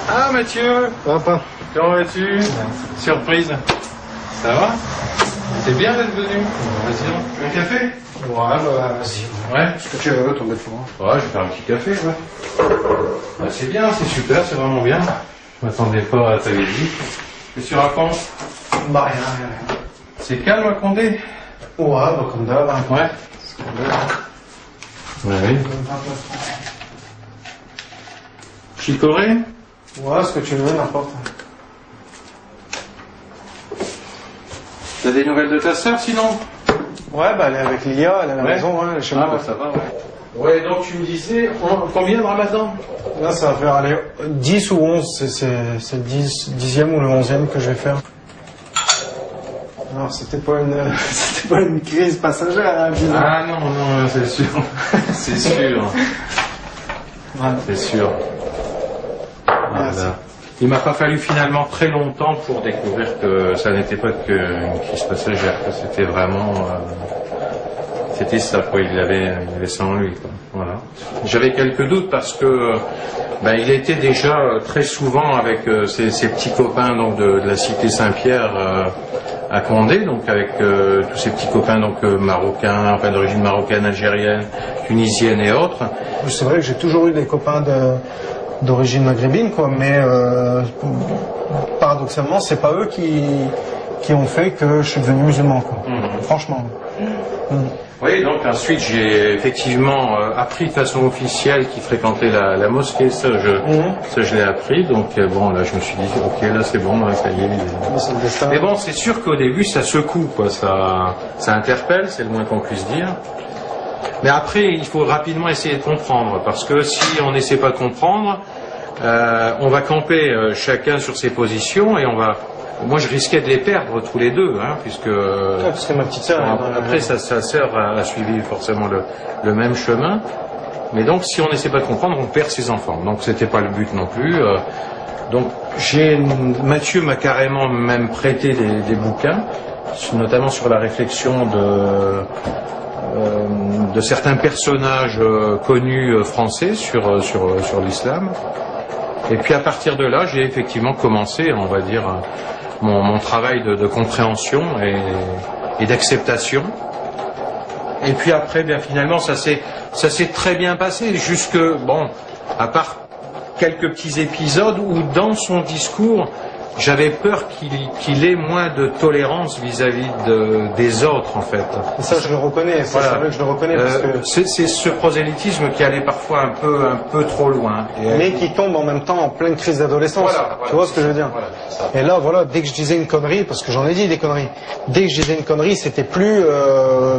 Ah Mathieu, Papa. comment vas-tu? Surprise. Ça va? C'est bien d'être venu. Vas-y, un café? Ouais, bah vas-y. Ouais. Ce que tu veux, t'embête pas. Ouais, je vais faire un petit café, ouais. Ah, c'est bien, c'est super, c'est vraiment bien. Je m'attendais pas à ta visite. Qu'est-ce que tu racontes? Bah rien. C'est calme à Condé? Ouais, bah comme d'hab. Ouais. Ouais, oui. Chicorée? Ouais, ce que tu veux, n'importe. T'as des nouvelles de ta sœur sinon? Ouais, bah elle est avec Lia, elle est à la maison, ouais, elle est chez moi. Bah ça va, ouais. Ouais, donc tu me disais, combien de Ramadan? Là, ça va faire aller 10 ou 11, c'est le 10e ou le 11e que je vais faire. Alors, c'était pas une crise passagère, hein, disons. Ah non, non, c'est sûr. C'est sûr. Ouais. C'est sûr. Voilà. Il m'a pas fallu finalement très longtemps pour découvrir que ça n'était pas qu'une crise passagère, que c'était vraiment... c'était ça, quoi. Il avait ça en lui, quoi. Voilà. J'avais quelques doutes parce que il était déjà très souvent avec ses petits copains donc de la cité Saint-Pierre à Condé, donc avec tous ces petits copains donc marocains, enfin d'origine marocaine, algérienne, tunisienne et autres. C'est vrai que j'ai toujours eu des copains d'origine maghrébine, quoi, mais paradoxalement, c'est pas eux qui ont fait que je suis devenu musulman, quoi. Franchement. Oui, donc ensuite j'ai effectivement appris de façon officielle qu'il fréquentait la mosquée, ça je l'ai appris, donc bon là je me suis dit ok là c'est bon, là, ça y est. Mais bon c'est sûr qu'au début ça secoue, quoi, ça interpelle, c'est le moins qu'on puisse dire. Mais après il faut rapidement essayer de comprendre, parce que si on n'essaie pas de comprendre, on va camper chacun sur ses positions et on va... Moi, je risquais de les perdre tous les deux, hein, puisque... Ouais, parce que ma petite sœur... Après, sa sœur a suivi forcément le même chemin. Mais donc, si on n'essaie pas de comprendre, on perd ses enfants. Donc, c'était pas le but non plus. Donc, Mathieu m'a carrément même prêté des bouquins, notamment sur la réflexion de certains personnages connus français sur l'islam. Et puis, à partir de là, j'ai effectivement commencé, on va dire... Mon travail de compréhension et d'acceptation. Et puis après, bien finalement, ça s'est très bien passé, jusque, bon, à part quelques petits épisodes où dans son discours, j'avais peur qu'il ait moins de tolérance vis-à-vis des autres, en fait. Et ça, je le reconnais, ça, voilà. C'est vrai que je le reconnais, parce que... C'est ce prosélytisme qui allait parfois un peu trop loin. Mais qui tombe en même temps en pleine crise d'adolescence. Voilà, tu vois ce que je veux dire? Voilà, et là, voilà, dès que je disais une connerie, parce que j'en ai dit des conneries, dès que je disais une connerie, c'était plus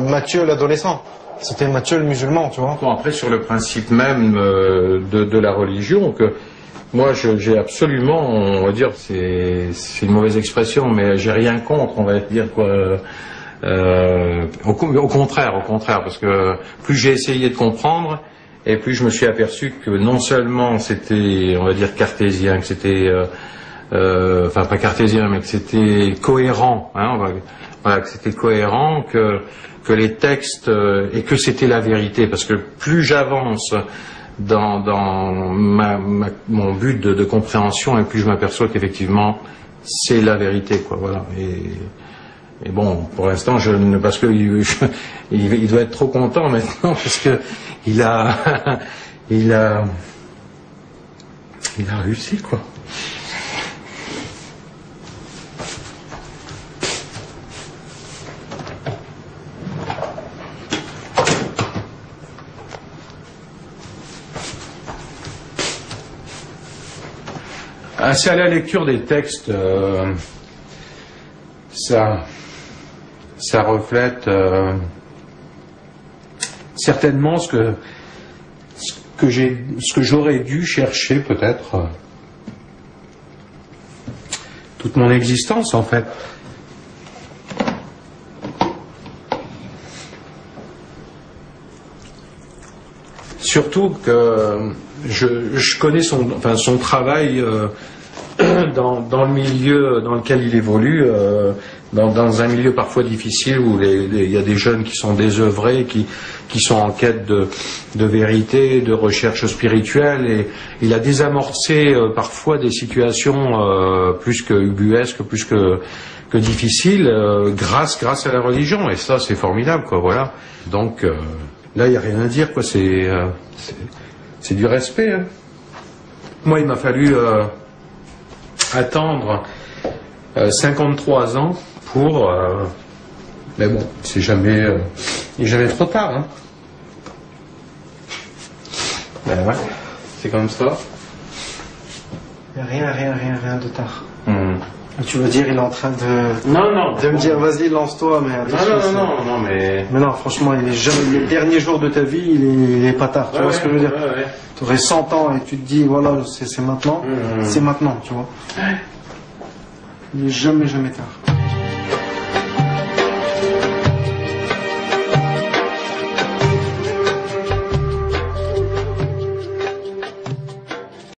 Mathieu l'adolescent. C'était Mathieu le musulman, tu vois. Bon, après, sur le principe même de la religion, que moi, j'ai absolument, on va dire, c'est une mauvaise expression, mais j'ai rien contre, on va dire, quoi. Au contraire, parce que plus j'ai essayé de comprendre, et plus je me suis aperçu que non seulement c'était, on va dire, cartésien, que c'était, enfin pas cartésien, mais que c'était cohérent, hein, voilà, que c'était cohérent, que les textes, et que c'était la vérité, parce que plus j'avance dans mon but de compréhension, et plus je m'aperçois qu'effectivement c'est la vérité, quoi, voilà. Et bon, pour l'instant, parce que il doit être trop content maintenant, parce que il a réussi, quoi. C'est à la lecture des textes, ça reflète certainement ce que j'aurais dû chercher peut-être toute mon existence, en fait. Surtout que je connais son travail dans le milieu dans lequel il évolue, dans un milieu parfois difficile où il y a des jeunes qui sont désœuvrés, qui qui sont en quête de vérité, de recherche spirituelle, et il a désamorcé parfois des situations plus que ubuesques, plus que difficiles, grâce à la religion, et ça c'est formidable, quoi, voilà. Donc là il n'y a rien à dire, quoi, c'est du respect, hein. Moi il m'a fallu attendre 53 ans pour... mais bon, il n'est jamais trop tard, hein. Ben ouais, c'est comme ça. Il n'y a rien de tard. Tu veux dire, il est en train de... Non. De me dire, vas-y, lance-toi, mais attention. Non, mais... Mais non, franchement, les derniers jours de ta vie, il est pas tard, tu vois ce que je veux dire. Tu aurais 100 ans et tu te dis, voilà, c'est maintenant, c'est maintenant, tu vois. Il n'est jamais tard.